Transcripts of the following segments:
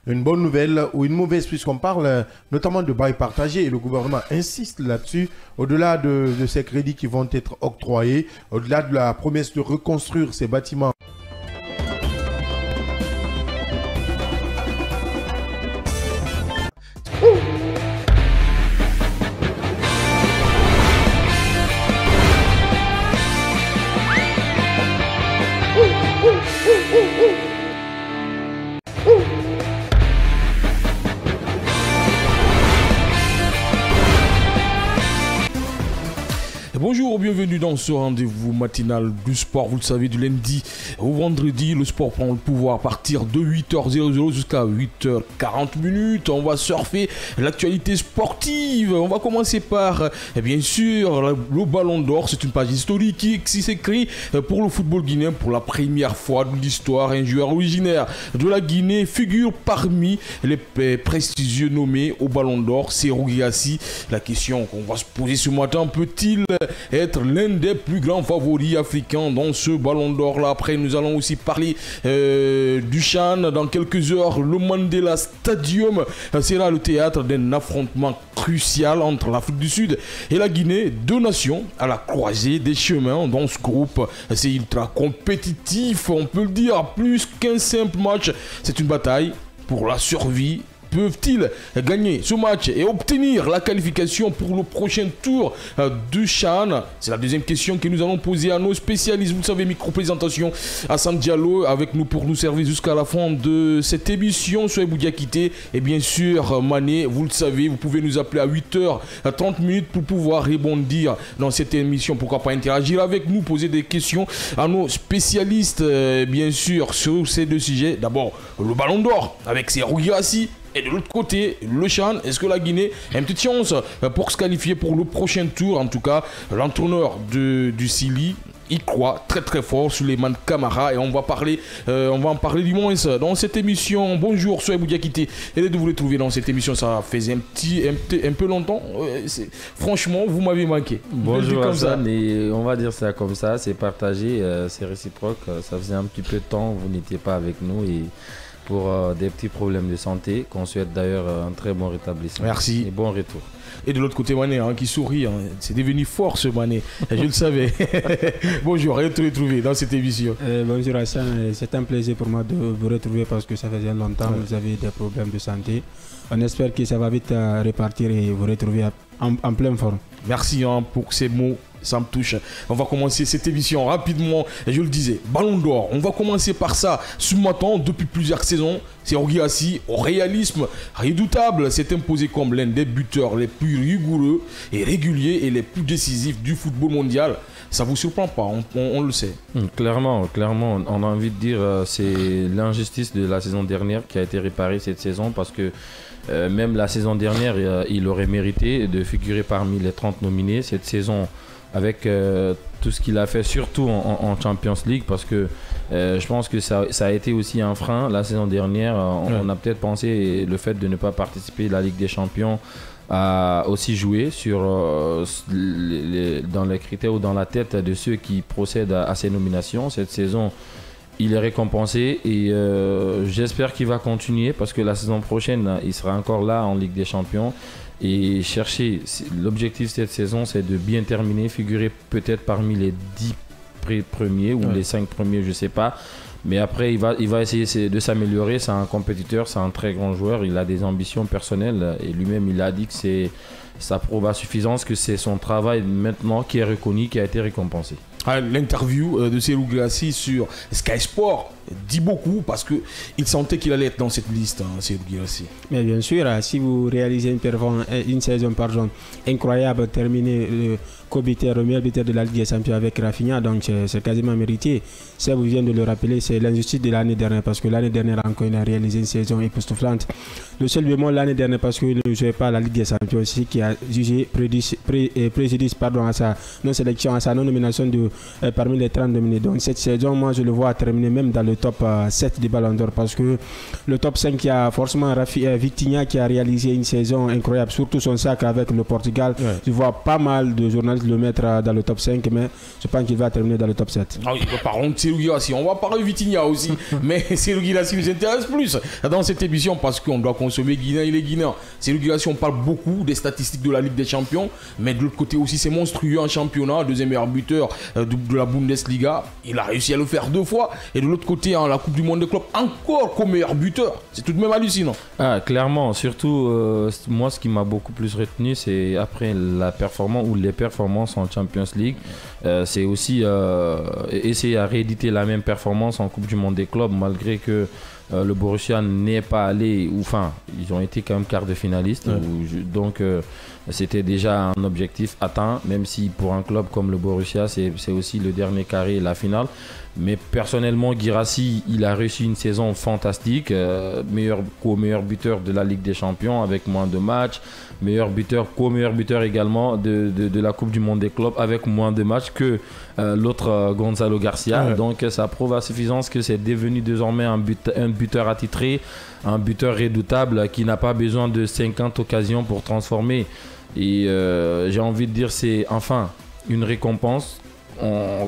une bonne nouvelle ou une mauvaise, puisqu'on parle notamment de bail partagé et le gouvernement insiste là-dessus, au-delà de ces crédits qui vont être octroyés, au-delà de la promesse de reconstruire ces bâtiments. Bonjour, bienvenue dans ce rendez-vous matinal du sport. Vous le savez, du lundi au vendredi, le sport prend le pouvoir à partir de 8h00 jusqu'à 8h40. On va surfer l'actualité sportive. On va commencer par, bien sûr, le Ballon d'Or. C'est une page historique qui s'écrit pour le football guinéen. Pour la première fois de l'histoire, un joueur originaire de la Guinée figure parmi les prestigieux nommés au Ballon d'Or. C'est Guirassy. La question qu'on va se poser ce matin, peut-il être l'un des plus grands favoris africains dans ce Ballon d'Or là? Après, nous allons aussi parler du CHAN. Dans quelques heures, le Mandela Stadium sera le théâtre d'un affrontement crucial entre l'Afrique du Sud et la Guinée. Deux nations à la croisée des chemins dans ce groupe. C'est ultra compétitif, on peut le dire, plus qu'un simple match. C'est une bataille pour la survie. Peuvent-ils gagner ce match et obtenir la qualification pour le prochain tour du CHAN? C'est la deuxième question que nous allons poser à nos spécialistes. Vous le savez, micro-présentation, Hassan Diallo avec nous pour nous servir jusqu'à la fin de cette émission. Soyez Boudiakité et bien sûr Mané, vous le savez, vous pouvez nous appeler à 8h30 pour pouvoir rebondir dans cette émission. Pourquoi pas interagir avec nous, poser des questions à nos spécialistes, bien sûr, sur ces deux sujets. D'abord, le Ballon d'Or avec ses Guirassy. Et de l'autre côté, le CHAN, est-ce que la Guinée a une petite chance pour se qualifier pour le prochain tour? En tout cas, l'entraîneur du Sili, il croit très très fort, Souleymane Camara, et on va en parler du moins dans cette émission. Bonjour, soyez Boudiakité. Et de vous retrouver dans cette émission, ça faisait un peu longtemps. Franchement, vous m'avez manqué. Bonjour Hassan, et on va dire ça comme ça, c'est partagé, c'est réciproque. Ça faisait un petit peu de temps, vous n'étiez pas avec nous et pour des petits problèmes de santé, qu'on souhaite d'ailleurs un très bon rétablissement. Merci. Et bon retour. Et de l'autre côté, Mané, qui sourit, c'est devenu fort ce Mané, je le savais. Bonjour, et te retrouver dans cette émission. Bonjour Hassan, c'est un plaisir pour moi de vous retrouver parce que ça faisait longtemps, vous avez des problèmes de santé. On espère que ça va vite repartir et vous retrouver en pleine forme. Merci pour ces mots. Ça me touche. On va commencer cette émission rapidement. Je le disais, Ballon d'Or. On va commencer par ça. Ce matin, depuis plusieurs saisons, c'est Guirassy, au réalisme redoutable, s'est imposé comme l'un des buteurs les plus rigoureux et réguliers et les plus décisifs du football mondial. Ça vous surprend pas, on le sait. Clairement, on a envie de dire c'est l'injustice de la saison dernière qui a été réparée cette saison parce que même la saison dernière, il aurait mérité de figurer parmi les 30 nominés. Cette saison, avec tout ce qu'il a fait, surtout en Champions League, parce que je pense que ça a été aussi un frein. La saison dernière, on a peut-être pensé le fait de ne pas participer à la Ligue des Champions a aussi joué sur, dans les critères ou dans la tête de ceux qui procèdent à ces nominations. Cette saison, il est récompensé et j'espère qu'il va continuer parce que la saison prochaine, il sera encore là en Ligue des Champions. Et l'objectif de cette saison, c'est de bien terminer, figurer peut-être parmi les 10 premiers ou les 5 premiers, je ne sais pas. Mais après, il va essayer de s'améliorer. C'est un compétiteur, c'est un très grand joueur. Il a des ambitions personnelles et lui-même, il a dit que ça prouve à suffisance que c'est son travail maintenant qui est reconnu, qui a été récompensé. L'interview de Serhou Guirassy sur Sky Sport dit beaucoup parce qu'il sentait qu'il allait être dans cette liste, Serhou Guirassy. Mais bien sûr, si vous réalisez une saison incroyable, terminer le meilleur buteur de la Ligue des Champions avec Rafinha, donc c'est quasiment mérité. Ça, vous venez de le rappeler, c'est l'injustice de l'année dernière parce que l'année dernière encore, il a réalisé une saison époustouflante. Le seul bémol l'année dernière parce qu'il ne jouait pas à la Ligue des Champions aussi, qui a jugé préjudice à sa non-sélection, à sa non-nomination parmi les 30 nominés. Donc cette saison, moi je le vois terminer même dans le le top 7 des Ballons d'Or, parce que le top 5, il y a forcément Vitinha qui a réalisé une saison incroyable, surtout son sacre avec le Portugal. Ouais. Je vois pas mal de journalistes le mettre dans le top 5, mais je pense qu'il va terminer dans le top 7. Ah oui, par contre, Serhou Guirassy, on va parler de Vitinha aussi, mais Serhou Guirassy nous intéresse plus dans cette émission parce qu'on doit consommer Guinéen et les Guinéens. Serhou Guirassy, on parle beaucoup des statistiques de la Ligue des Champions, mais de l'autre côté aussi, c'est monstrueux en championnat, deuxième meilleur buteur de la Bundesliga. Il a réussi à le faire 2 fois, et de l'autre côté, en la Coupe du Monde des clubs, encore comme meilleur buteur. C'est tout de même hallucinant. Ah, clairement, surtout, moi, ce qui m'a beaucoup plus retenu, c'est après la performance ou les performances en Champions League, c'est aussi essayer à rééditer la même performance en Coupe du Monde des clubs, malgré que le Borussia n'est pas allé, enfin, ils ont été quand même quart de finaliste, donc c'était déjà un objectif atteint, même si pour un club comme le Borussia, c'est aussi le dernier carré et la finale. Mais personnellement, Guirassy, il a réussi une saison fantastique, meilleur buteur de la Ligue des Champions avec moins de matchs, meilleur buteur également de la Coupe du Monde des clubs avec moins de matchs que l'autre Gonzalo Garcia. Ouais. Donc ça prouve à suffisance que c'est devenu désormais un buteur attitré, un buteur redoutable qui n'a pas besoin de 50 occasions pour transformer. Et j'ai envie de dire, c'est enfin une récompense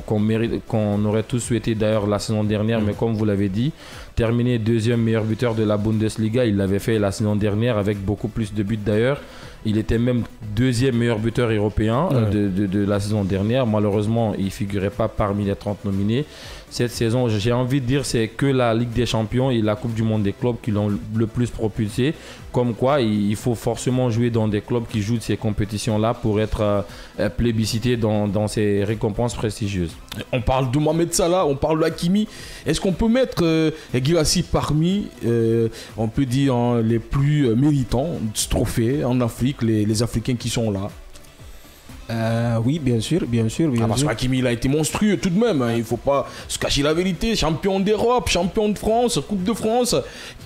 qu'on aurait tous souhaité d'ailleurs la saison dernière, mais comme vous l'avez dit, terminer deuxième meilleur buteur de la Bundesliga, il l'avait fait la saison dernière avec beaucoup plus de buts d'ailleurs. Il était même deuxième meilleur buteur européen de la saison dernière. Malheureusement, il ne figurait pas parmi les 30 nominés. Cette saison, j'ai envie de dire, c'est que la Ligue des Champions et la Coupe du Monde des clubs qui l'ont le plus propulsé. Comme quoi, il faut forcément jouer dans des clubs qui jouent de ces compétitions-là pour être plébiscité dans ces récompenses prestigieuses. On parle de Mohamed Salah, on parle de Hakimi. Est-ce qu'on peut mettre Guirassy parmi, on peut dire, les plus méritants de ce trophée en Afrique, les Africains qui sont là? Oui, bien sûr. Parce qu'Hakimi, il a été monstrueux tout de même. Il ne faut pas se cacher la vérité. Champion d'Europe, champion de France, Coupe de France,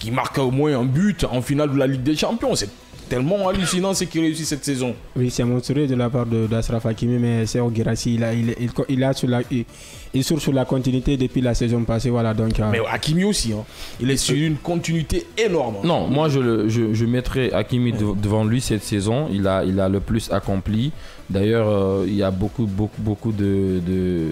qui marque au moins un but en finale de la Ligue des Champions. C'est tellement hallucinant ce qu'il réussit cette saison. Oui, c'est monstrueux de la part d'Achraf Hakimi, mais Serhou Guirassy, il sur la continuité depuis la saison passée. Voilà, donc, mais Hakimi aussi, hein. Il est sur une continuité énorme. Non, moi je mettrais Hakimi devant lui cette saison. Il a le plus accompli. D'ailleurs, il y a beaucoup de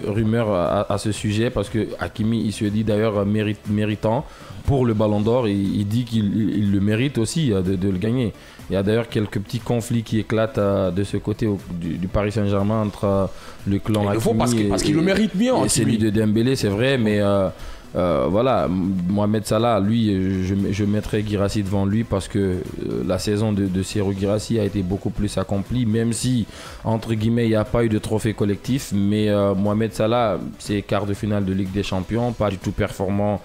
rumeurs à ce sujet parce que Hakimi, il se dit d'ailleurs méritant pour le Ballon d'Or. Il dit qu'il le mérite aussi de le gagner. Il y a d'ailleurs quelques petits conflits qui éclatent de ce côté du Paris Saint-Germain entre le clan Hakimi parce qu'il le mérite bien. Et celui de Dembélé, c'est vrai, mais voilà, Mohamed Salah, lui, je mettrais Guirassy devant lui parce que la saison de Serhou Guirassy a été beaucoup plus accomplie, même si, entre guillemets, il n'y a pas eu de trophée collectif. Mais Mohamed Salah, c'est quart de finale de Ligue des Champions, pas du tout performant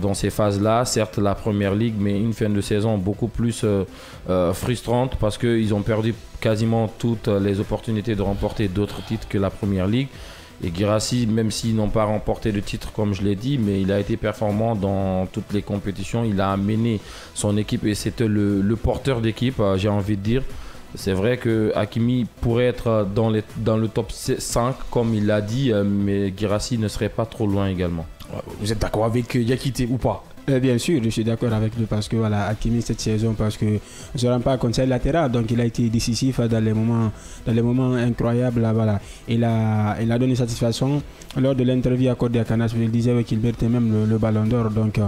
dans ces phases-là. Certes, la Première Ligue, mais une fin de saison beaucoup plus frustrante parce qu'ils ont perdu quasiment toutes les opportunités de remporter d'autres titres que la Première Ligue. Et Guirassy, même s'ils n'ont pas remporté de titre comme je l'ai dit, mais il a été performant dans toutes les compétitions. Il a amené son équipe et c'était le porteur d'équipe, j'ai envie de dire. C'est vrai que Hakimi pourrait être dans le top 5 comme il l'a dit, mais Guirassy ne serait pas trop loin également. Vous êtes d'accord avec Diakité ou pas? Bien sûr, je suis d'accord avec lui parce que voilà, Hakimi cette saison, parce que on se rend pas compte, c'est latéral, donc il a été décisif dans les moments incroyables. Là, voilà. Il a donné satisfaction lors de l'interview accordée à Canas. Il disait qu'il méritait même le Ballon d'Or. Donc,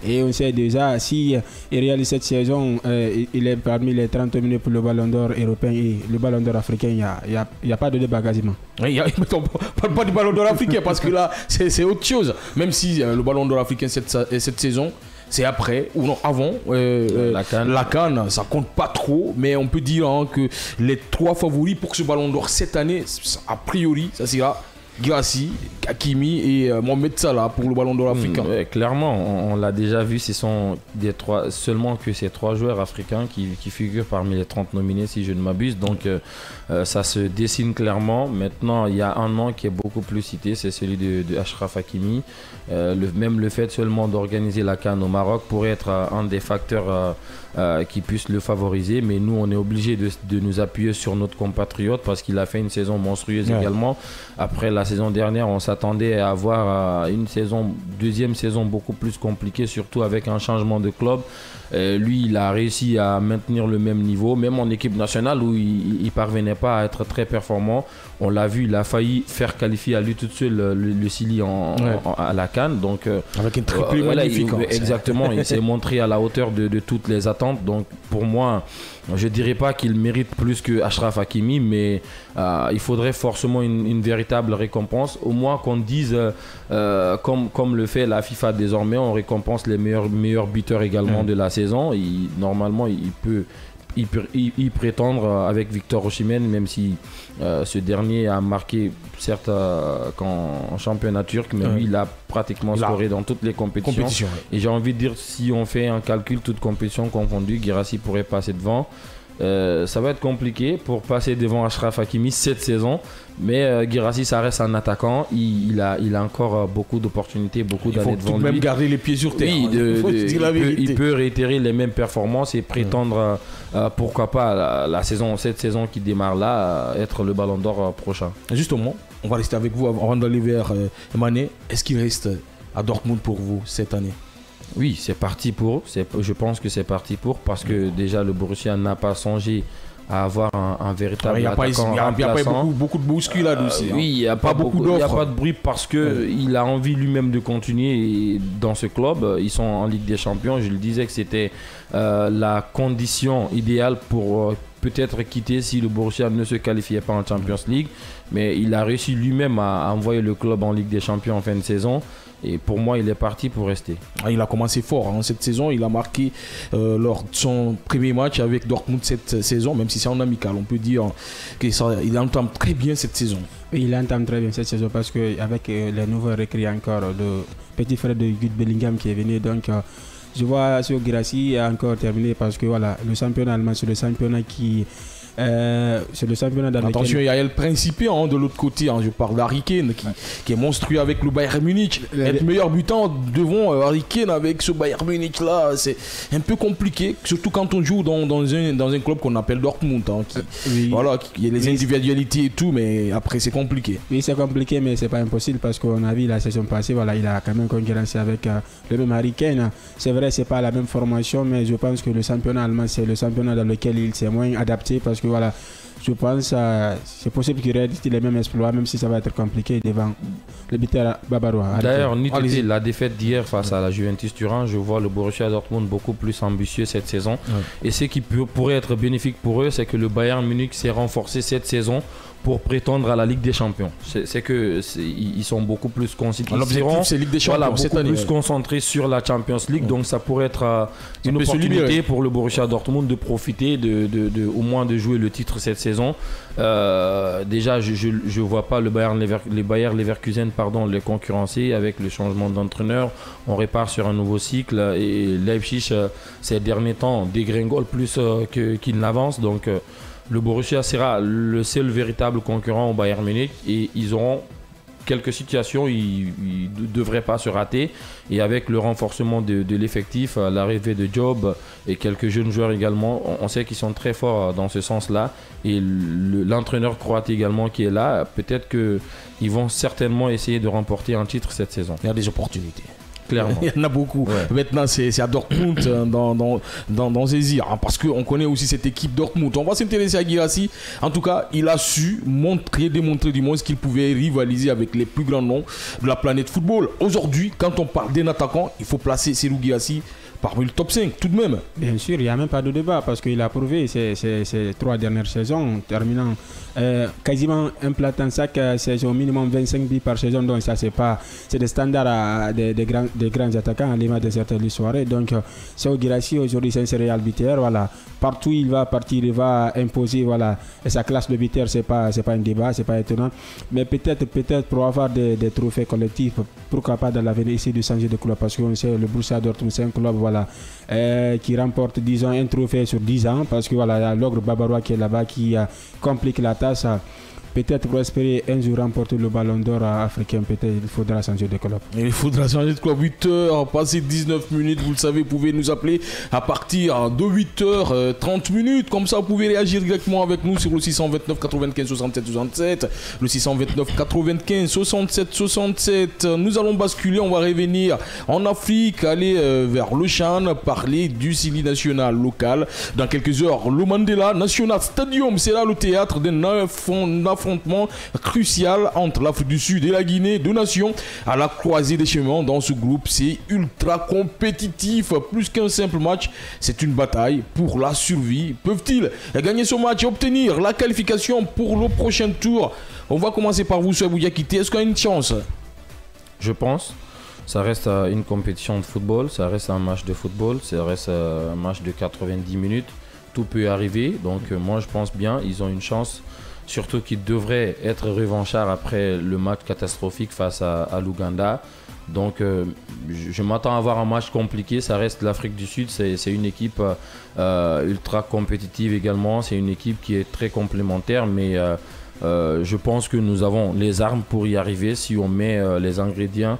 et on sait déjà, si il réalise cette saison, il est parmi les 30 minutes pour le Ballon d'Or européen et le Ballon d'Or africain. Il y a pas de débat quasiment. Oui, parle pas du Ballon d'Or africain parce que là, c'est autre chose. Même si le Ballon d'Or africain cette saison, c'est après ou non avant la CAN, ça compte pas trop, mais on peut dire que les 3 favoris pour ce Ballon d'Or cette année, a priori, ça sera Guirassy, Hakimi et Mohamed Salah pour le Ballon d'Or africain. Clairement, on l'a déjà vu, ce sont seulement que ces 3 joueurs africains qui figurent parmi les 30 nominés si je ne m'abuse. Donc ça se dessine clairement. Maintenant, il y a un nom qui est beaucoup plus cité, c'est celui de Achraf Hakimi. Même le fait seulement d'organiser la CAN au Maroc pourrait être un des facteurs qui puisse le favoriser, mais nous on est obligé de nous appuyer sur notre compatriote parce qu'il a fait une saison monstrueuse également. Après la saison dernière, on s'attendait à avoir une deuxième saison beaucoup plus compliquée, surtout avec un changement de club. Lui, il a réussi à maintenir le même niveau, même en équipe nationale où il ne parvenait pas à être très performant. On l'a vu, il a failli faire qualifier à lui tout seul le Chili à la CAN. Donc, avec une triplée magnifique. Exactement, il s'est montré à la hauteur de toutes les attentes. Donc pour moi, je ne dirais pas qu'il mérite plus que Achraf Hakimi, mais il faudrait forcément une véritable récompense. Au moins qu'on dise, comme le fait la FIFA désormais, on récompense les meilleurs buteurs également de la saison. Normalement, il peut y prétendre avec Victor Osimhen, même si ce dernier a marqué certes en championnat turc, mais lui il a pratiquement scoré dans toutes les compétitions. Et j'ai envie de dire, si on fait un calcul toutes compétitions confondues, Guirassy pourrait passer devant. Ça va être compliqué pour passer devant Achraf Hakimi cette saison, mais Guirassy, ça reste un attaquant. Il a encore beaucoup d'opportunités, beaucoup d'années devant lui. Il faut tout de même garder les pieds sur terre. Oui, il peut réitérer les mêmes performances et prétendre, pourquoi pas, cette saison qui démarre là, être le Ballon d'Or prochain. Justement, on va rester avec vous avant d'aller vers Mané. Est-ce qu'il reste à Dortmund pour vous cette année? Oui, c'est parti pour. Je pense que c'est parti pour, parce que déjà le Borussia n'a pas songé à avoir un véritable attaquant remplaçant. Il n'y a pas beaucoup de bousculades aussi. Oui, il n'y a pas beaucoup d'offres. Il n'y a pas de bruit parce qu'il a envie lui-même de continuer dans ce club. Ils sont en Ligue des Champions. Je le disais que c'était la condition idéale pour peut-être quitter si le Borussia ne se qualifiait pas en Champions League. Mais il a réussi lui-même à envoyer le club en Ligue des Champions en fin de saison. Et pour moi, il est parti pour rester. Il a commencé fort cette saison. Il a marqué lors de son premier match avec Dortmund cette saison, même si c'est en amical. On peut dire qu'il entame très bien cette saison. Oui, il entame très bien cette saison parce qu'avec les nouveaux recrues encore, le petit frère de Jude Bellingham qui est venu. Donc, je vois sur Guirassy a encore terminé parce que voilà, le championnat allemand, c'est le championnat qui... c'est le championnat dans Attention, il y a El Principe de l'autre côté. Je parle d'Harry Kane qui est monstrueux avec le Bayern Munich. Être meilleur butant devant Harry Kane avec ce Bayern Munich là, c'est un peu compliqué, surtout quand on joue dans un club qu'on appelle Dortmund. Voilà, il y a les individualités et tout, mais après c'est compliqué. Oui, c'est compliqué, mais c'est pas impossible parce qu'on a vu la saison passée, voilà, il a quand même concurrencé avec le même Harry Kane. C'est vrai, c'est pas la même formation, mais je pense que le championnat allemand, c'est le championnat dans lequel il s'est moins adapté parce que voilà, je pense c'est possible qu'il réalise les mêmes exploits, même si ça va être compliqué devant le buteur bavarois. D'ailleurs, la défaite d'hier face à la Juventus Turin, je vois le Borussia Dortmund beaucoup plus ambitieux cette saison. Et ce qui pourrait être bénéfique pour eux, c'est que le Bayern Munich s'est renforcé cette saison pour prétendre à la Ligue des Champions. Ils sont beaucoup plus concentrés. L'objectif, c'est Ligue des Champions cette année. Plus concentrés sur la Champions League. Donc ça pourrait être une opportunité pour le Borussia Dortmund de profiter au moins de jouer le titre cette saison. Déjà, je vois pas le Bayer Leverkusen les concurrencer avec le changement d'entraîneur. On repart sur un nouveau cycle et Leipzig ces derniers temps dégringole plus qu'il n'avance. Donc le Borussia sera le seul véritable concurrent au Bayern Munich et ils auront quelques situations, ils ne devraient pas se rater. Et avec le renforcement de l'effectif, l'arrivée de Job et quelques jeunes joueurs également, on sait qu'ils sont très forts dans ce sens-là. Et l'entraîneur croate également qui est là, peut-être qu'ils vont certainement essayer de remporter un titre cette saison. Il y a des opportunités. Clairement. Il y en a beaucoup. Ouais. Maintenant, c'est à Dortmund dans Zézir. Parce qu'on connaît aussi cette équipe Dortmund. On va s'intéresser à Guirassy. En tout cas, il a su démontrer du moins qu'il pouvait rivaliser avec les plus grands noms de la planète football. Aujourd'hui, quand on parle d'un attaquant, il faut placer Serhou Guirassy parmi le top 5 tout de même. Bien sûr, il n'y a même pas de débat parce qu'il a prouvé ces 3 dernières saisons, terminant quasiment implantant chaque saison minimum 25 buts par saison. Donc ça c'est des standards des grands attaquants à l'image de certaines soirées. Donc Serhou Guirassy aujourd'hui c'est un céréal buteur. Voilà. Partout où il va partir, il va imposer voilà. Et sa classe de buteur, c'est pas un débat, c'est pas étonnant. Mais peut-être pour avoir des trophées collectifs, pourquoi pas dans l'avenir essayer de changer de club parce qu'on sait le Borussia Dortmund c'est un club voilà, qui remporte disons un trophée sur 10 ans parce que voilà, il y a l'ogre bavarois qui est là-bas qui complique la tâche. peut-être pour espérer un jour remporter le ballon d'or africain, peut-être il faudra changer de club. Il faudra changer de club. 8h, passé 19 minutes, vous le savez, vous pouvez nous appeler à partir de 8h30 minutes. Comme ça, vous pouvez réagir directement avec nous sur le 629 95 67 67, le 629 95 67 67. Nous allons basculer, on va revenir en Afrique, aller vers le Chan, parler du Sili national local. Dans quelques heures, le Mandela National Stadium, c'est là le théâtre d'un affrontement crucial entre l'Afrique du Sud et la Guinée, deux nations à la croisée des chemins. Dans ce groupe, c'est ultra compétitif, plus qu'un simple match, c'est une bataille pour la survie. Peuvent-ils gagner ce match et obtenir la qualification pour le prochain tour? On va commencer par vous, Souaibou Diakité. Est-ce qu'il y a une chance? Je pense. Ça reste une compétition de football, ça reste un match de football, ça reste un match de 90 minutes. Tout peut arriver, donc moi je pense bien, ils ont une chance. Surtout qu'ils devraient être revanchards après le match catastrophique face à l'Ouganda. Donc je m'attends à avoir un match compliqué. Ça reste l'Afrique du Sud, c'est une équipe ultra compétitive également. C'est une équipe qui est très complémentaire, mais je pense que nous avons les armes pour y arriver si on met les ingrédients.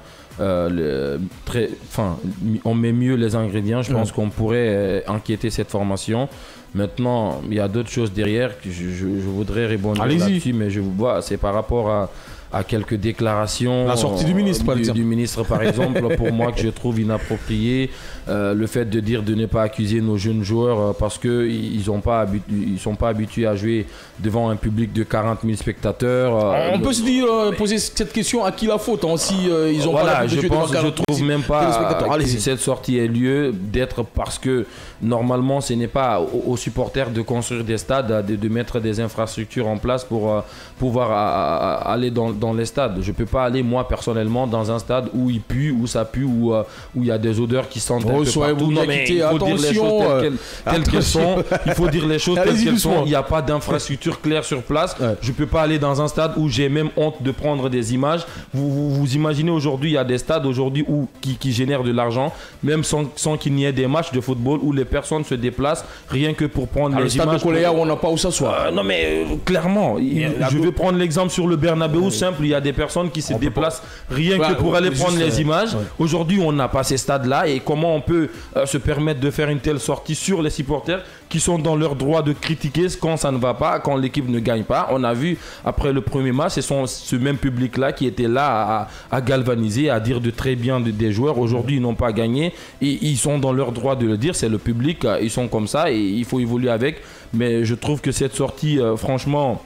On met mieux les ingrédients. Je pense qu'on pourrait enquêter cette formation. Maintenant, il y a d'autres choses derrière que je voudrais répondre là-dessus, mais je vous vois, c'est par rapport à quelques déclarations. La sortie du ministre, par exemple. Du ministre, par exemple, pour moi, que je trouve inapproprié. Le fait de dire de ne pas accuser nos jeunes joueurs parce qu'ils ne sont pas habitués à jouer devant un public de 40 000 spectateurs. On peut se dire, poser cette question, à qui la faute si ils ont pas je trouve même pas que cette sortie ait lieu d'être parce que normalement, ce n'est pas aux supporters de construire des stades, de mettre des infrastructures en place pour pouvoir aller dans les stades. Je ne peux pas aller, moi, personnellement, dans un stade où il pue, où ça pue, où il y a des odeurs qui sentent un peu partout. Non, mais il faut dire les choses telles qu'elles sont. Il faut dire les choses telles qu'elles sont. Il n'y a pas d'infrastructure claire sur place. Ouais. Je ne peux pas aller dans un stade où j'ai même honte de prendre des images. Vous imaginez aujourd'hui, il y a des stades aujourd'hui qui génèrent de l'argent, même sans qu'il n'y ait des matchs de football où les personnes se déplacent rien que pour prendre les images. Le stade de Coléa où on n'a pas où s'asseoir. Non mais clairement, je vais prendre l'exemple sur le Bernabéu simple. Il y a des personnes qui se déplacent rien que pour aller prendre les images. Aujourd'hui, on n'a pas ces stades-là. Et comment on peut se permettre de faire une telle sortie sur les supporters qui sont dans leur droit de critiquer quand ça ne va pas, quand l'équipe ne gagne pas? On a vu après le premier match, ce même public-là qui était là à galvaniser, à dire de très bien des joueurs. Aujourd'hui, ils n'ont pas gagné et ils sont dans leur droit de le dire. C'est le public, ils sont comme ça et il faut évoluer avec. Mais je trouve que cette sortie, franchement,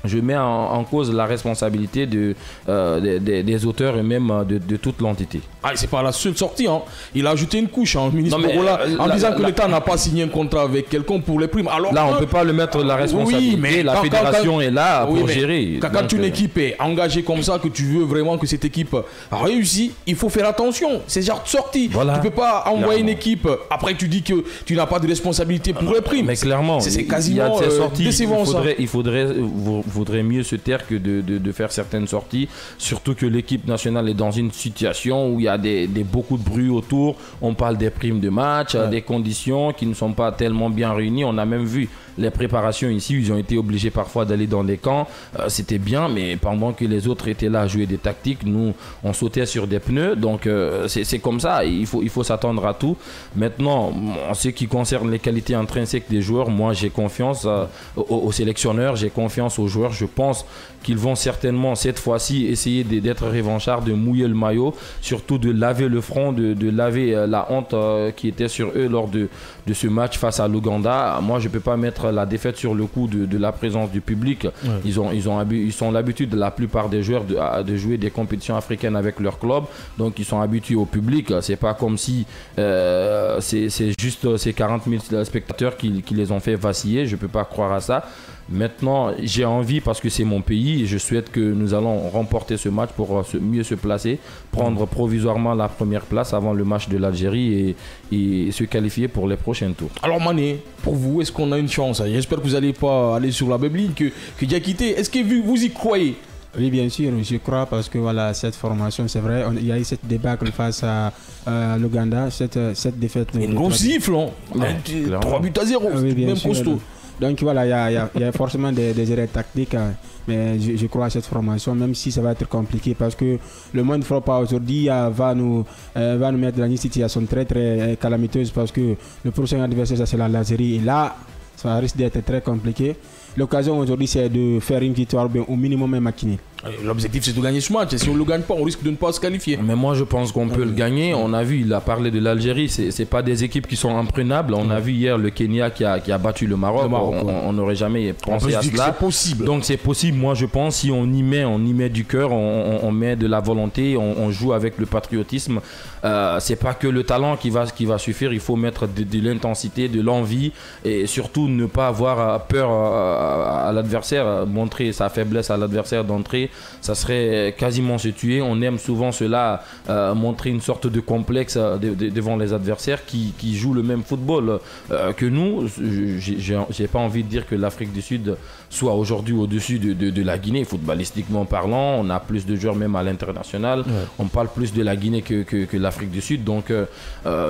je mets en cause la responsabilité des auteurs et même de toute l'entité. Ah, c'est pas la seule sortie. Hein. Il a ajouté une couche, hein, ministre Borola, en disant que l'État n'a pas signé un contrat avec quelqu'un pour les primes. Alors, là, on ne peut pas le mettre la responsabilité. Oui, mais la fédération est là pour gérer. Quand une équipe est engagée comme ça, que tu veux vraiment que cette équipe réussisse, il faut faire attention. C'est genre de sortie. Voilà. Tu ne peux pas envoyer une équipe. Après, tu dis que tu n'as pas de responsabilité pour les primes. Mais clairement, c'est quasiment décevant. Il faudrait mieux se taire que de faire certaines sorties. Surtout que l'équipe nationale est dans une situation où il y a beaucoup de bruit autour. On parle des primes de match, des conditions qui ne sont pas tellement bien réunies. On a même vu les préparations ici, ils ont été obligés parfois d'aller dans des camps. C'était bien, mais pendant que les autres étaient là à jouer des tactiques, nous, on sautait sur des pneus. Donc, c'est comme ça. Il faut s'attendre à tout. Maintenant, en ce qui concerne les qualités intrinsèques des joueurs, moi, j'ai confiance aux sélectionneurs, j'ai confiance aux joueurs. Je pense qu'ils vont certainement, cette fois-ci, essayer d'être revanchards, de mouiller le maillot, surtout de laver le front, de laver la honte qui était sur eux lors de ce match face à l'Ouganda. Moi, je ne peux pas mettre la défaite sur le coup de la présence du public. Ouais. Ils sont l'habitude, la plupart des joueurs, de jouer des compétitions africaines avec leur club. Donc, ils sont habitués au public. C'est pas comme si c'est juste ces 40 000 spectateurs qui les ont fait vaciller. Je ne peux pas croire à ça. Maintenant, j'ai envie, parce que c'est mon pays, et je souhaite que nous allons remporter ce match pour mieux se placer, prendre provisoirement la première place avant le match de l'Algérie et se qualifier pour les prochains tours. Alors Mané, pour vous, est-ce qu'on a une chance? J'espère que vous n'allez pas aller sur la même ligne que Diakité. Est-ce que vous y croyez? Oui, bien sûr, je crois, parce que voilà, cette formation, c'est vrai, il y a eu cette débâcle face à l'Ouganda, cette défaite. Une grosse gifle, hein. 3 buts à 0, oui, même sûr, costaud. Donc voilà, il y a forcément des erreurs tactiques, mais je crois à cette formation, même si ça va être compliqué, parce que le moins de frappe aujourd'hui va nous mettre dans une situation très très calamiteuse, parce que le prochain adversaire, ça c'est l'Algérie, et là, ça risque d'être très compliqué. L'occasion aujourd'hui, c'est de faire une victoire, au minimum un match nul. L'objectif, c'est de gagner ce match. Et si on ne le gagne pas, on risque de ne pas se qualifier. Mais moi, je pense qu'on peut le gagner. On a vu, il a parlé de l'Algérie. C'est pas des équipes qui sont imprenables. On a vu hier le Kenya qui a battu le Maroc. On n'aurait jamais pensé à cela. C'est possible. Donc c'est possible. Moi, je pense, si on y met du cœur, on met de la volonté, on joue avec le patriotisme. C'est pas que le talent qui va suffire. Il faut mettre de l'intensité, de l'envie, et surtout ne pas avoir peur à l'adversaire, montrer sa faiblesse à l'adversaire d'entrée. Ça serait quasiment se tuer. On aime souvent cela, montrer une sorte de complexe devant les adversaires qui jouent le même football que nous. J'ai pas envie de dire que l'Afrique du Sud soit aujourd'hui au-dessus de la Guinée, footballistiquement parlant. On a plus de joueurs même à l'international. Ouais. On parle plus de la Guinée que l'Afrique du Sud. Donc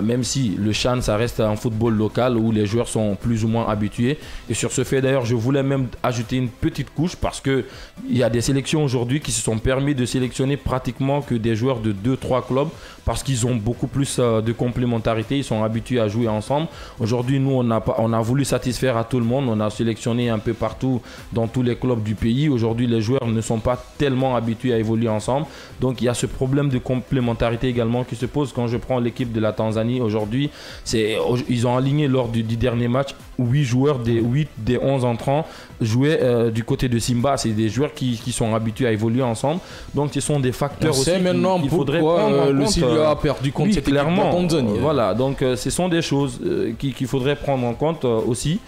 même si le CHAN, ça reste un football local où les joueurs sont plus ou moins habitués. Et sur ce fait d'ailleurs, je voulais même ajouter une petite couche, parce qu'il y a des sélections aujourd'hui qui se sont permis de sélectionner pratiquement que des joueurs de 2-3 clubs, parce qu'ils ont beaucoup plus de complémentarité, ils sont habitués à jouer ensemble. Aujourd'hui, nous, on a voulu satisfaire à tout le monde, on a sélectionné un peu partout dans tous les clubs du pays. Aujourd'hui, les joueurs ne sont pas tellement habitués à évoluer ensemble, donc il y a ce problème de complémentarité également qui se pose. Quand je prends l'équipe de la Tanzanie aujourd'hui, ils ont aligné lors du dernier match 8 joueurs des 11 entrants jouaient du côté de Simba. C'est des joueurs qui sont habitués à évoluer ensemble, donc ce sont des facteurs aussi qu'il faudrait prendre en compte. Le Syria a perdu contre cette équipe de la Tanzanie. Voilà, donc ce sont des choses qu'il faudrait prendre en compte aussi.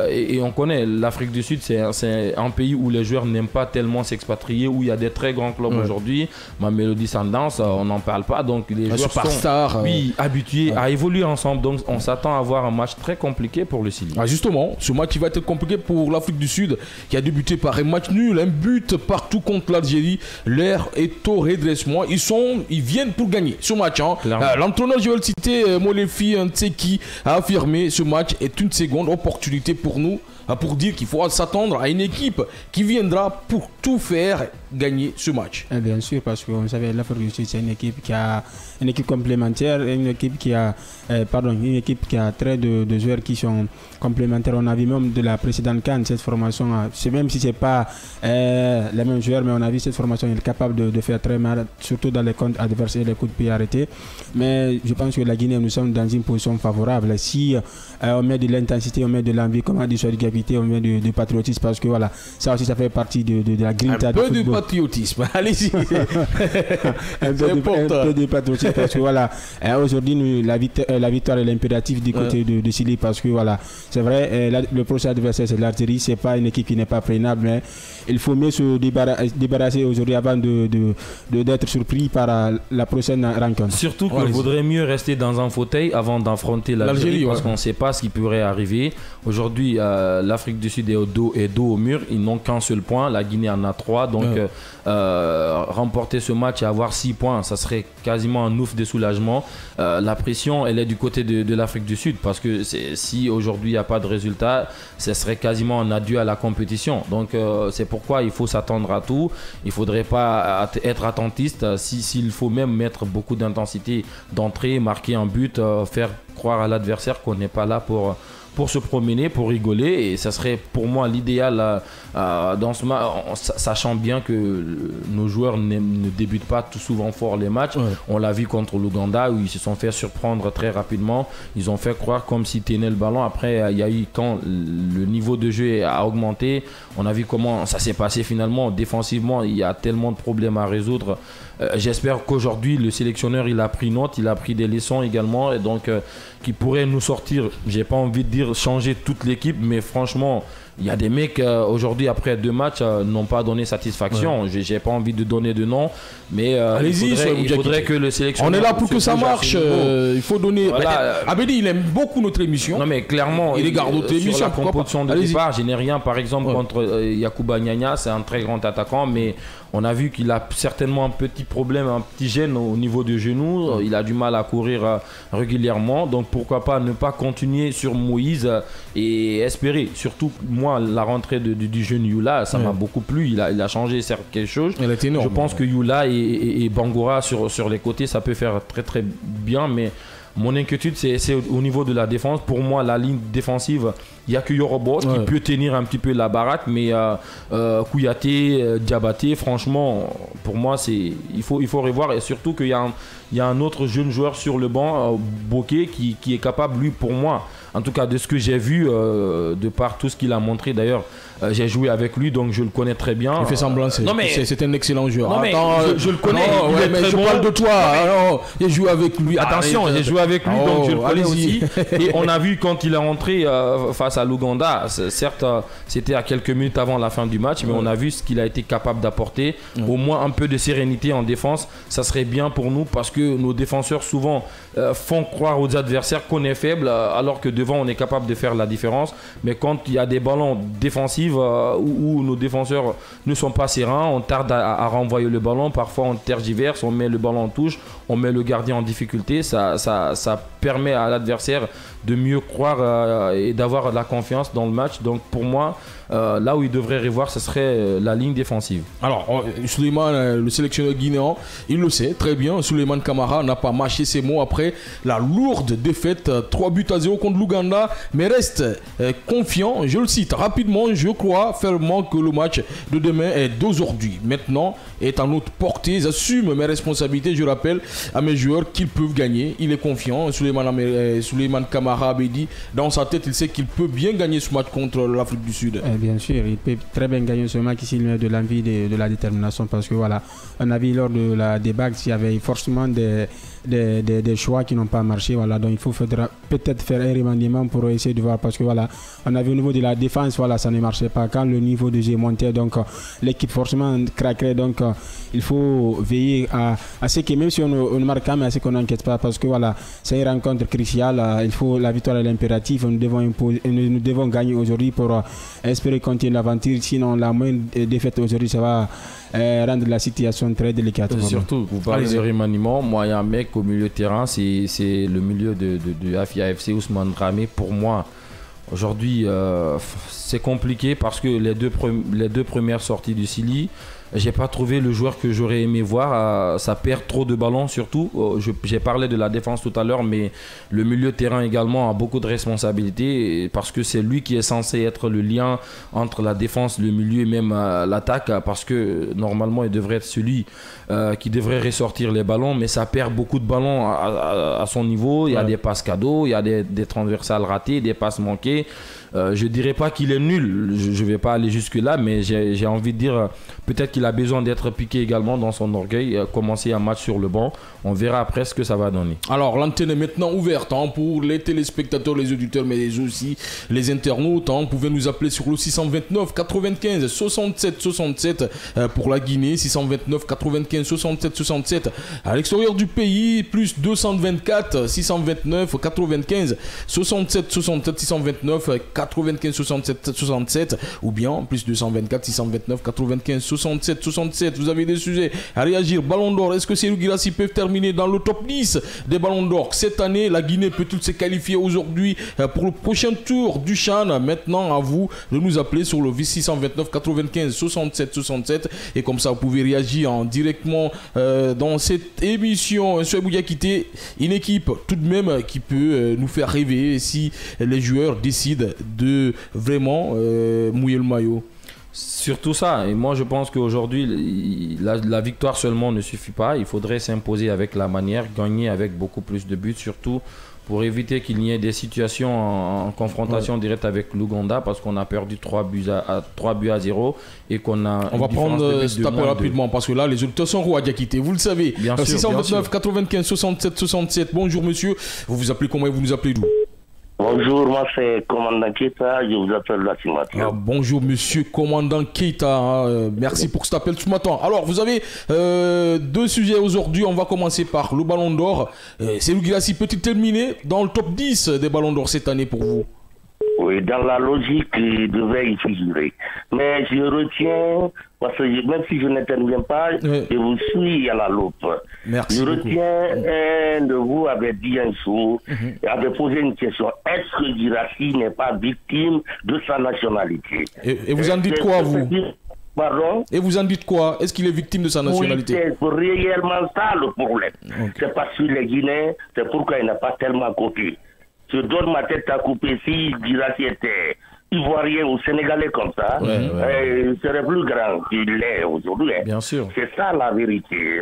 Et on connaît l'Afrique du Sud, c'est un pays où les joueurs n'aiment pas tellement s'expatrier, où il y a des très grands clubs aujourd'hui. Mamelodi Sundowns, on n'en parle pas, donc les joueurs sont habitués à évoluer ensemble. Donc on s'attend à avoir un match très compliqué pour le Syrie. Justement, ce match il va être compliqué pour l'Afrique du Sud, qui a débuté par un match nul, un but partout contre l'Algérie. L'air est au redressement. Ils viennent pour gagner ce match. L'entraîneur, je vais le citer, Molefi Ntseki, a affirmé ce match est une seconde opportunité pour nous, pour dire qu'il faut s'attendre à une équipe qui viendra pour tout faire gagner ce match. Bien sûr, parce que vous savez, l'Afrique du Sud, c'est une équipe qui a une équipe complémentaire, une équipe qui a très de joueurs qui sont complémentaires. On a vu même de la précédente CAN, cette formation, même si c'est pas les mêmes joueurs, mais on a vu cette formation est capable de faire très mal, surtout dans les comptes adversaires, les coups de pied arrêtés. Mais je pense que la Guinée, nous sommes dans une position favorable. Si on met de l'intensité, on met de l'envie, comme a dit sur on met du patriotisme, parce que voilà, ça aussi ça fait partie de la grinta du football. Un peu de patriotisme, allez-y. un peu de patriotisme, parce que voilà, aujourd'hui la victoire est l'impératif du côté de Chili, parce que voilà, c'est vrai, le prochain adversaire c'est l'Algérie, c'est pas une équipe qui n'est pas freinable, mais il faut mieux se débarrasser aujourd'hui avant d'être surpris par la prochaine rencontre. Surtout qu'il vaudrait mieux rester dans un fauteuil avant d'affronter l'Algérie, parce qu'on ne sait pas ce qui pourrait arriver. Aujourd'hui, l'Afrique du Sud est dos au mur, ils n'ont qu'un seul point, la Guinée en a 3, donc remporter ce match et avoir 6 points, ça serait quasiment un ouf de soulagement. La pression, elle est du côté de l'Afrique du Sud, parce que si aujourd'hui il n'y a pas de résultat, ce serait quasiment un adieu à la compétition. Donc c'est pourquoi il faut s'attendre à tout, il ne faudrait pas être attentiste, s'il faut même mettre beaucoup d'intensité d'entrée, marquer un but, faire croire à l'adversaire qu'on n'est pas là pour se promener, pour rigoler, et ça serait pour moi l'idéal dans ce match, sachant bien que nos joueurs ne débutent pas tout souvent fort les matchs. On l'a vu contre l'Ouganda où ils se sont fait surprendre très rapidement, ils ont fait croire comme s'ils tenaient le ballon. Après il y a eu, quand le niveau de jeu a augmenté, on a vu comment ça s'est passé finalement. Défensivement, il y a tellement de problèmes à résoudre. J'espère qu'aujourd'hui le sélectionneur il a pris note, il a pris des leçons également, et donc qui pourrait nous sortir, j'ai pas envie de dire changer toute l'équipe, mais franchement il y a des mecs aujourd'hui après 2 matchs n'ont pas donné satisfaction. J'ai pas envie de donner de nom, mais il faudrait que le sélectionneur... On est là pour que ça marche, il faut donner... Voilà. Abedi, il aime beaucoup notre émission. Non mais clairement, il regarde notre émission. Sur la composition de départ, je n'ai rien par exemple contre Yacouba Niania, c'est un très grand attaquant, mais on a vu qu'il a certainement un petit problème, un petit gêne au niveau du genou. Il a du mal à courir régulièrement. Donc pourquoi pas ne pas continuer sur Moïse et espérer. Surtout moi, la rentrée du jeune Yula, ça m'a beaucoup plu. Il a changé quelque chose. Je pense que Yula et Bangoura sur les côtés, ça peut faire très très bien. Mais mon inquiétude, c'est au niveau de la défense. Pour moi, la ligne défensive, il n'y a que Yorobo qui peut tenir un petit peu la baraque. Mais Kouyaté, Diabaté, franchement, pour moi, il faut revoir. Et surtout qu'il y a un autre jeune joueur sur le banc, Bokeh, qui est capable, lui, pour moi, en tout cas de ce que j'ai vu, de par tout ce qu'il a montré. D'ailleurs, j'ai joué avec lui, donc je le connais très bien. Il fait semblant, c'est un excellent joueur. Non, mais je le connais. Mais je parle de toi. J'ai joué avec lui. Attention, j'ai joué avec lui, donc je le connais aussi. Et on a vu quand il est rentré face à l'Ouganda, certes, c'était à quelques minutes avant la fin du match, mais on a vu ce qu'il a été capable d'apporter. Au moins un peu de sérénité en défense, ça serait bien pour nous parce que nos défenseurs souvent font croire aux adversaires qu'on est faible, alors que devant on est capable de faire la différence. Mais quand il y a des ballons défensifs où nos défenseurs ne sont pas sereins, on tarde à renvoyer le ballon, parfois on tergiverse, on met le ballon en touche, on met le gardien en difficulté, ça permet à l'adversaire de mieux croire et d'avoir de la confiance dans le match. Donc pour moi, là où il devrait revoir, ce serait la ligne défensive. Alors, Souleymane, le sélectionneur guinéen, il le sait très bien. Souleymane Camara n'a pas mâché ses mots après la lourde défaite 3-0 contre l'Ouganda, mais reste confiant. Je le cite rapidement: je crois fermement que le match de demain est d'aujourd'hui. Maintenant est à notre portée. J'assume mes responsabilités. Je rappelle à mes joueurs qu'ils peuvent gagner. Il est confiant. Souleymane Camara avait dit dans sa tête, il sait qu'il peut bien gagner ce match contre l'Afrique du Sud. Bien sûr, il peut très bien gagner ce match s'il met de l'envie, de la détermination, parce que voilà, on a vu lors de la débat qu'il y avait forcément des choix qui n'ont pas marché. Voilà, donc il faudra peut-être faire un remaniement pour essayer de voir, parce que voilà, on a vu au niveau de la défense, voilà, ça ne marchait pas. Quand le niveau de jeu montait, donc l'équipe forcément craquerait. Donc il faut veiller à ce que même si on ne marque pas, mais à ce qu'on n'inquiète pas, parce que voilà, c'est une rencontre cruciale. La victoire est l'impératif. Nous devons gagner aujourd'hui pour espérer continuer l'aventure. Sinon, la moindre défaite aujourd'hui, ça va rendre la situation très délicate. Surtout, vous parlez de remaniement. Moi, il y a un mec au milieu de terrain, c'est le milieu de Afia FC, Ousmane Dramé. Pour moi, aujourd'hui, c'est compliqué parce que les deux premières sorties du Sili, j'ai pas trouvé le joueur que j'aurais aimé voir. Ça perd trop de ballons surtout. J'ai parlé de la défense tout à l'heure, mais le milieu de terrain également a beaucoup de responsabilités parce que c'est lui qui est censé être le lien entre la défense, le milieu et même l'attaque, parce que normalement il devrait être celui qui devrait ressortir les ballons, mais ça perd beaucoup de ballons à son niveau. Il y a des passes cadeaux, il y a des transversales ratées, des passes manquées. Je dirais pas qu'il est nul, je vais pas aller jusque là, mais j'ai envie de dire peut-être qu'il a besoin d'être piqué également dans son orgueil, commencer un match sur le banc. On verra après ce que ça va donner. Alors l'antenne est maintenant ouverte pour les téléspectateurs, les auditeurs, mais aussi les internautes. Vous pouvez nous appeler sur le 629 95 67 67 pour la Guinée, 629 95 67 67 à l'extérieur du pays, plus 224 629 95 67 67 629 95 67 67, ou bien plus 224 629 95 67 67. Vous avez des sujets à réagir. Ballon d'or, est-ce que Serhou Guirassy peuvent terminer dans le top 10 des ballons d'or cette année? La Guinée peut-elle se qualifier aujourd'hui pour le prochain tour du CHAN? Maintenant à vous de nous appeler sur le 629 95 67 67, et comme ça vous pouvez réagir en directement dans cette émission. Serhou Diakité, une équipe tout de même qui peut nous faire rêver si les joueurs décident de vraiment mouiller le maillot. Surtout ça, et moi je pense qu'aujourd'hui la victoire seulement ne suffit pas, il faudrait s'imposer avec la manière, gagner avec beaucoup plus de buts, surtout pour éviter qu'il y ait des situations en confrontation directe avec l'Ouganda, parce qu'on a perdu 3 buts à 0 et qu'on a... On va prendre cet appel rapidement parce que là les auditeurs sont rois à quitter, vous le savez. Bien sûr, 629 95 67 67. Bonjour monsieur, vous vous appelez comment et vous nous appelez d'où? Bonjour, moi c'est Commandant Keita, je vous appelle la Timatia. Bonjour monsieur Commandant Keita, merci pour cet appel ce matin. Alors vous avez deux sujets aujourd'hui, on va commencer par le ballon d'or. Serhou Guirassy peut-il terminer dans le top 10 des ballons d'or cette année pour vous? Oui, dans la logique, il devait y figurer. Mais je retiens, parce que même si je n'interviens pas, je vous suis à la loupe. Merci je beaucoup. retiens, un de vous avait dit un jour, avait posé une question, est-ce que Guirassy n'est pas victime de sa nationalité? Et vous en dites quoi, vous? Pardon? Et vous en dites quoi? Est-ce qu'il est victime de sa nationalité? Oui, c'est réellement ça le problème. C'est parce que les Guinéens, c'est pourquoi il n'a pas tellement copié. Je donne ma tête à couper. Si Guirassy était ivoirien ou sénégalais comme ça, il serait plus grand qu'il l'est aujourd'hui. Bien sûr. C'est ça la vérité.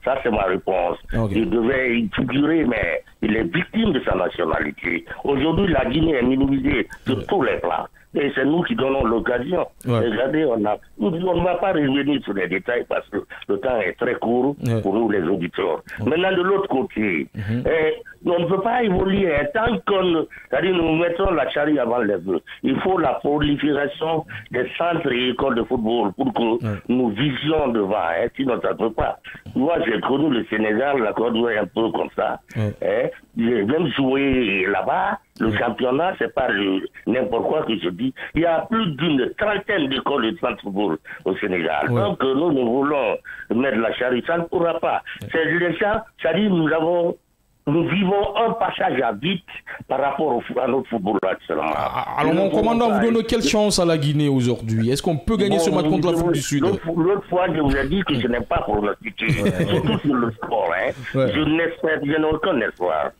Ça, c'est ma réponse. Il devait y figurer, mais il est victime de sa nationalité. Aujourd'hui, la Guinée est minimisée sur tous les plans. Et c'est nous qui donnons l'occasion. Regardez, on ne va pas revenir sur les détails parce que le temps est très court pour nous, les auditeurs. Maintenant, de l'autre côté, on ne peut pas évoluer tant qu'on... C'est-à-dire, nous mettons la charrue avant les bœufs. Il faut la prolifération des centres et écoles de football pour que nous visions devant. Sinon, ça ne peut pas. Moi, j'ai connu le Sénégal, la Côte d'Ivoire un peu comme ça. J'ai même joué là-bas. Le championnat, c'est pas n'importe quoi que je dis. Il y a plus d'une trentaine d'écoles de centre football au Sénégal. Donc, nous voulons mettre la charrue. Ça ne pourra pas. C'est déjà, c'est-à-dire, nous vivons un passage à vide par rapport à notre football actuellement. Alors, mon commandant, vous donnez quelle chance à la Guinée aujourd'hui? Est-ce qu'on peut gagner ce match contre l'Afrique du Sud? L'autre fois, je vous ai dit que je n'ai pas pronostiqué, surtout sur le sport. Je n'ai aucun espoir,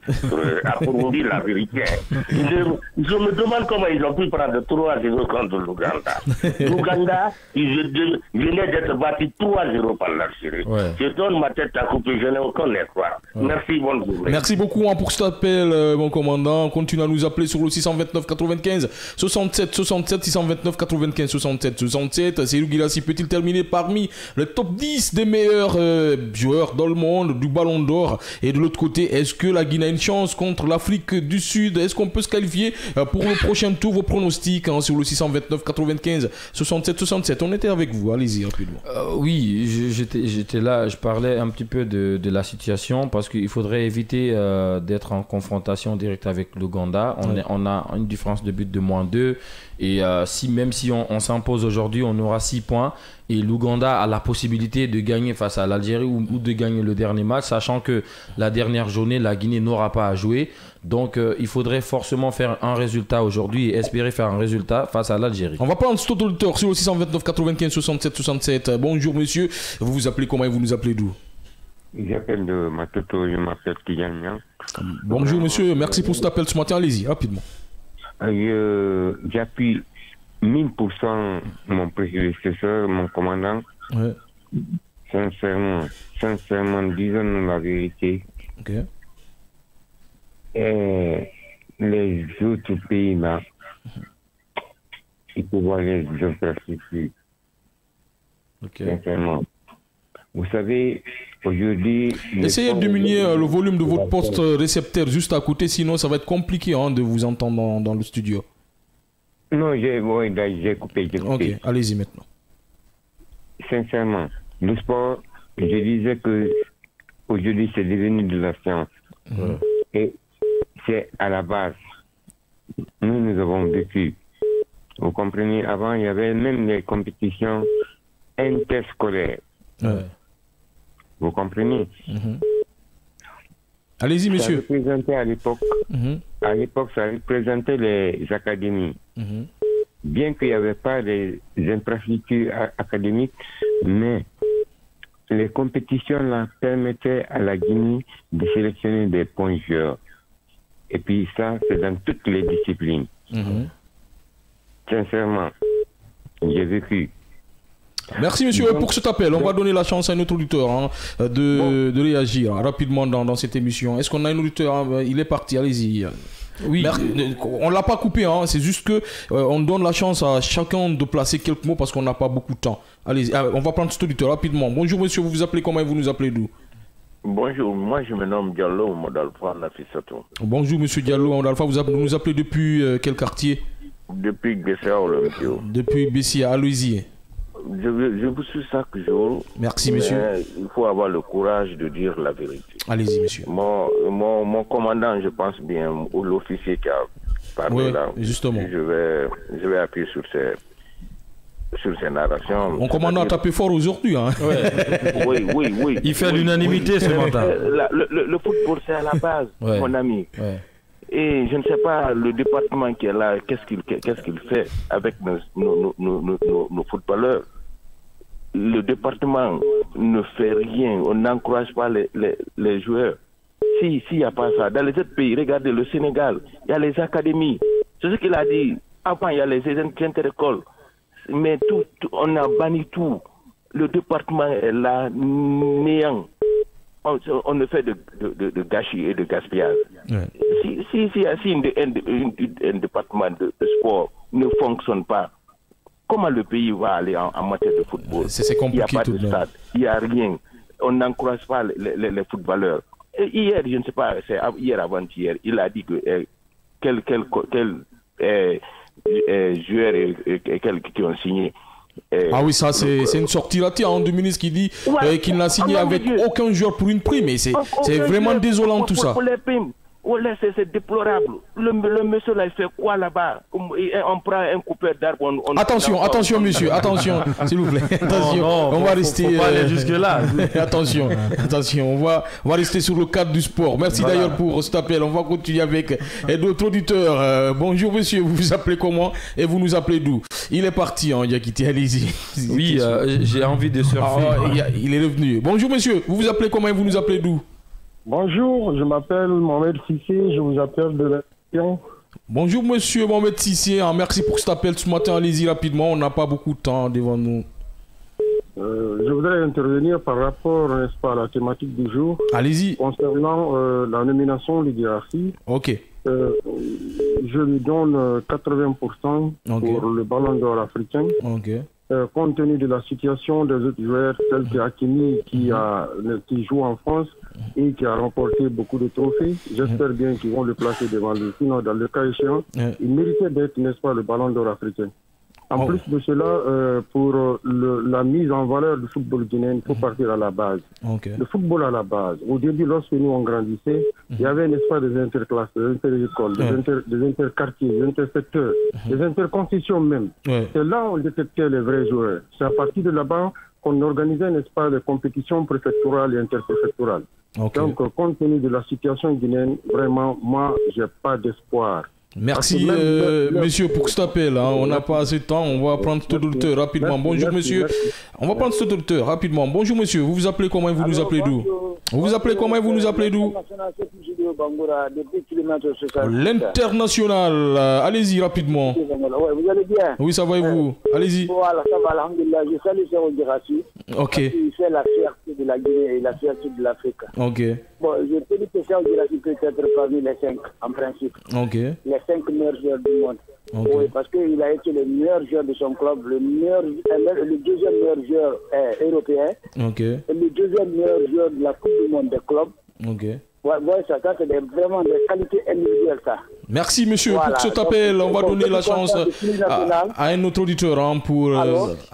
pour vous dire la vérité. Je me demande comment ils ont pu prendre 3-0 contre l'Ouganda. L'Ouganda, ils venaient d'être battus 3-0 par l'Algérie. Je donne ma tête à couper, je n'ai aucun espoir. Merci, bonne journée. Merci beaucoup pour cet appel, mon commandant. Continue à nous appeler sur le 629 95 67 67 629 95 67 67. Seydou Guirassy peut-il terminer parmi le top 10 des meilleurs joueurs dans le monde du Ballon d'Or? Et de l'autre côté, est-ce que la Guinée a une chance contre l'Afrique du Sud? Est-ce qu'on peut se qualifier pour le prochain tour? Vos pronostics sur le 629 95 67 67. On était avec vous, allez-y rapidement. Oui, j'étais là, je parlais un petit peu de la situation parce qu'il faudrait éviter d'être en confrontation directe avec l'Ouganda. On a une différence de but de -2 et même si on s'impose aujourd'hui, on aura 6 points et l'Ouganda a la possibilité de gagner face à l'Algérie ou de gagner le dernier match, sachant que la dernière journée, la Guinée n'aura pas à jouer. Donc il faudrait forcément faire un résultat aujourd'hui et espérer faire un résultat face à l'Algérie. On va prendre cet auditeur sur le 629 95 67 67. Bonjour monsieur, vous vous appelez comment et vous nous appelez d'où? J'appelle de Matoto, je m'appelle Tidiane. Bonjour monsieur, merci pour cet appel ce matin, allez-y, rapidement. J'appuie 1000% mon prédécesseur, mon commandant. Sincèrement, disons-nous la vérité. Et les autres pays là, il faut voir les infrastructures. Sincèrement. Vous savez, aujourd'hui... Essayez de diminuer le volume de votre poste récepteur juste à côté, sinon ça va être compliqué de vous entendre dans le studio. Non, j'ai coupé. Ok, allez-y maintenant. Sincèrement, le sport, je disais que aujourd'hui c'est devenu de la science. Et c'est à la base. Nous avons vécu. Vous comprenez, avant il y avait même les compétitions interscolaires. Vous comprenez? Allez-y, monsieur. Ça représentait à l'époque, ça représentait les académies. Bien qu'il n'y avait pas les infrastructures académiques, mais les compétitions là permettaient à la Guinée de sélectionner des bons joueurs. Et puis ça, c'est dans toutes les disciplines. Sincèrement, j'ai vécu. Merci monsieur pour cet appel. On va donner la chance à un autre auditeur de réagir rapidement dans cette émission. Est-ce qu'on a un auditeur? Il est parti, allez-y. Oui, on ne l'a pas coupé, c'est juste que on donne la chance à chacun de placer quelques mots parce qu'on n'a pas beaucoup de temps. Allez, on va prendre cet auditeur rapidement. Bonjour monsieur, vous vous appelez comment et vous nous appelez d'où? Bonjour, moi je me nomme Diallo Modalfa Nafissatou. Bonjour monsieur Diallo Modalfa, vous nous appelez depuis quel quartier? Depuis Bessia Olympio. Depuis Bessia, allez-y. Je vous suis chaque jour. Merci, monsieur. Il faut avoir le courage de dire la vérité. Allez-y, monsieur. Mon commandant, je pense bien, ou l'officier qui a parler là. Justement. Je vais appuyer sur ces narrations. On commande à taper fort aujourd'hui. Hein. Ouais. Oui. Il fait l'unanimité ce matin. Le football, c'est à la base, mon ami. Ouais. Et je ne sais pas, le département qui est là, qu'est-ce qu'il fait avec nos footballeurs. Le département ne fait rien, on n'encourage pas les joueurs. S'il n'y a pas ça, dans les autres pays, regardez le Sénégal, il y a les académies. C'est ce qu'il a dit. Avant, il y a les inter-écoles. Mais tout, on a banni tout. Le département est là, néant. On ne fait de gâchis et de gaspillage. Ouais. Si un département de sport ne fonctionne pas, comment le pays va aller en matière de football? C'est compliqué. Il n'y a pas de stade, il n'y a rien. On n'encourage pas les footballeurs. Et hier, je ne sais pas, c'est hier avant-hier, il a dit que quel joueur qui ont signé. Ah oui, ça c'est une sortie ratée en deux ministres qui dit qu'il n'a signé avec aucun joueur pour une prime. Et c'est vraiment désolant tout ça. Pour les primes. C'est déplorable. Le monsieur là, il fait quoi là-bas? On prend un coupeur d'arbre. Attention, monsieur, attention, s'il vous plaît. Attention, non, on va rester. Faut pas aller jusque-là. attention, on va rester sur le cadre du sport. Merci d'ailleurs pour cet appel. On va continuer avec d'autres auditeurs. Bonjour, monsieur, vous vous appelez comment et vous nous appelez d'où? Il est parti, il a quitté, allez-y. Oui, j'ai envie de surfer. Il est revenu. Bonjour, monsieur, vous vous appelez comment et vous nous appelez d'où? Bonjour, je m'appelle Mohamed Sissé, je vous appelle de la... Bonjour monsieur Mohamed Sissé, merci pour cet appel ce matin, allez-y rapidement, on n'a pas beaucoup de temps devant nous. Je voudrais intervenir par rapport, n'est-ce pas, à la thématique du jour. Allez-y. Concernant la nomination Ligue-Arci. Ok. Je lui donne 80% pour le ballon d'or africain. Ok. Compte tenu de la situation des autres joueurs, tels que Hakimi qui joue en France et qui a remporté beaucoup de trophées, j'espère bien qu'ils vont le placer devant lui. Sinon, dans le cas échéant, il méritait d'être, n'est-ce pas, le ballon d'or africain. En plus de cela, pour la mise en valeur du football guinéen, il faut partir à la base. Le football à la base. Au début, lorsque nous on grandissait, il y avait, n'est-ce pas, des interclasses, des interécoles, des interquartiers, des intersecteurs, des interconcessions même. C'est là où on détectait les vrais joueurs. C'est à partir de là-bas qu'on organisait, n'est-ce pas, des compétitions préfectorales et interpréfectorales. Donc, compte tenu de la situation guinéenne, vraiment, moi, j'ai pas d'espoir. Merci monsieur pour cet appel, on n'a pas assez de temps, on va prendre cet auditeur rapidement. Bonjour monsieur, on va prendre cet auditeur rapidement. Bonjour monsieur, vous vous appelez comment et vous nous appelez d'où? Vous vous appelez comment et vous nous appelez d'où? L'International, allez-y rapidement. Vous allez bien? Oui, ça va et vous? Allez-y. Voilà, ça va, alhamdoulilah. Je salue Serge Guirassy. Ok. Il fait la fierté de la Guinée et la fierté de l'Afrique. Ok. Bon, je peux dire que Serge Guirassy peut être parmi les 5, en principe. Ok. Les 5 meilleurs joueurs du monde. Okay. Oui, parce qu'il a été le meilleur joueur de son club, le deuxième meilleur joueur européen, et le deuxième meilleur joueur de la Coupe du Monde des clubs. Ouais, ça c'est vraiment des qualités individuelles, ça. Merci monsieur pour cet appel. On va donner la chance à un autre auditeur pour...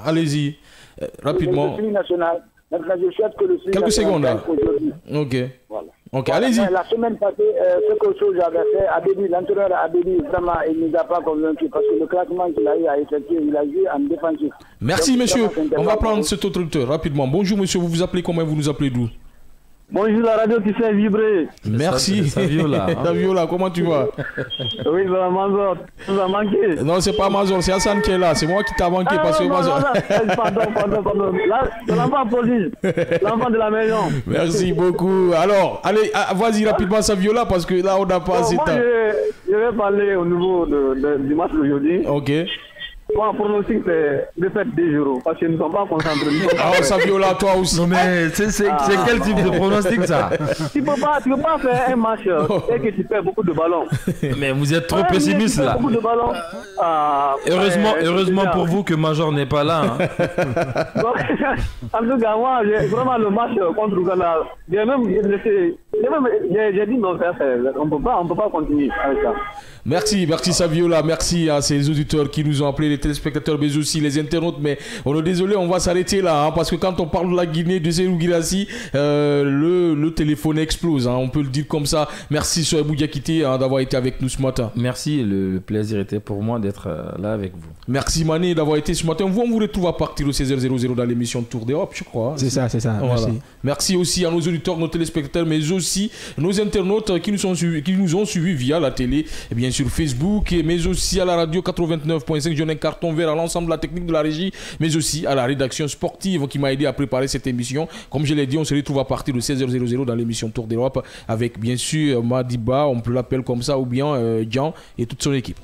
allez-y, rapidement. Maintenant, je souhaite que le quelques secondes là. Ok. Voilà. Ok, allez-y. La semaine passée, ce que j'avais fait, Abedi, l'entraîneur Abedi, vraiment, il ne nous a pas convaincus parce que le classement qu'il a eu à effectuer, il a joué en défensif. Merci monsieur. On va prendre cet autre auditeur rapidement. Bonjour monsieur, vous vous appelez comment et vous nous appelez d'où? Bonjour la radio qui fait vibrer. Merci. Saviola. Saviola, comment tu vas? Oui, c'est Mazor. Tu nous as manqué. Non, c'est pas Mazor, c'est Hassan qui est là. C'est moi qui t'a manqué parce que Mazor. Pardon. Là, c'est l'enfant police. L'enfant de la maison. Merci beaucoup. Alors, allez, vas-y rapidement Saviola parce que là, on n'a pas assez de temps. Je vais parler au niveau du match d'aujourd'hui. Ok. Moi, pronostic, c'est défaite des jours parce que nous ne sommes pas concentrés. Ah, Saviola, toi aussi. Non, mais c'est quel type de pronostic ça? Tu peux pas faire un match et que tu perds beaucoup de ballons. Mais vous êtes trop pessimiste là. Beaucoup de ballons. Heureusement pour vous que Major n'est pas là. En tout cas, moi, vraiment le match contre Ghana, j'ai dit non, on peut pas continuer avec ça. Merci Saviola, merci à ces auditeurs qui nous ont appelés les téléspectateurs, mais aussi les internautes. Mais on est désolé, on va s'arrêter là, hein, parce que quand on parle de la Guinée, de Serhou Guirassy, le téléphone explose, hein, on peut le dire comme ça. Merci Souhaibou Diakité d'avoir été avec nous ce matin. Merci, le plaisir était pour moi d'être là avec vous. Merci Mané d'avoir été ce matin. On vous retrouve à partir de 16h00 dans l'émission Tour d'Europe, je crois. C'est ça. Voilà. Merci. Merci aussi à nos auditeurs, nos téléspectateurs, mais aussi nos internautes qui nous ont suivis via la télé, et bien sûr Facebook, mais aussi à la radio 89.5. Je donne un carton vert à l'ensemble de la technique de la régie, mais aussi à la rédaction sportive qui m'a aidé à préparer cette émission. Comme je l'ai dit, on se retrouve à partir de 16h00 dans l'émission Tour d'Europe avec bien sûr Madiba, on peut l'appeler comme ça, ou bien Jean et toute son équipe.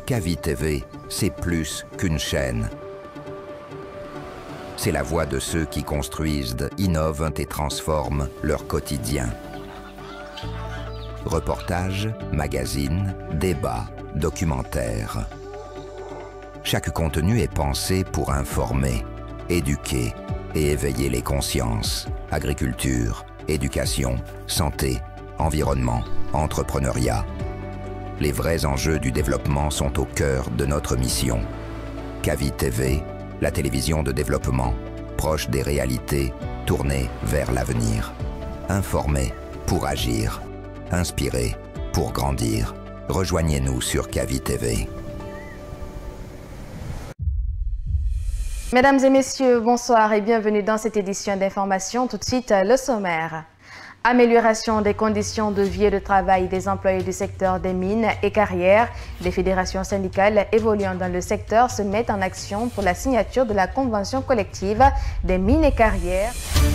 Kavi TV, c'est plus qu'une chaîne. C'est la voix de ceux qui construisent, innovent et transforment leur quotidien. Reportages, magazines, débats, documentaires. Chaque contenu est pensé pour informer, éduquer et éveiller les consciences. Agriculture, éducation, santé, environnement, entrepreneuriat. Les vrais enjeux du développement sont au cœur de notre mission. Kavi TV, la télévision de développement, proche des réalités, tournée vers l'avenir. Informer pour agir. Inspirer pour grandir. Rejoignez-nous sur Kavi TV. Mesdames et messieurs, bonsoir et bienvenue dans cette édition d'information. Tout de suite, le sommaire. Amélioration des conditions de vie et de travail des employés du secteur des mines et carrières. Les fédérations syndicales évoluant dans le secteur se mettent en action pour la signature de la convention collective des mines et carrières.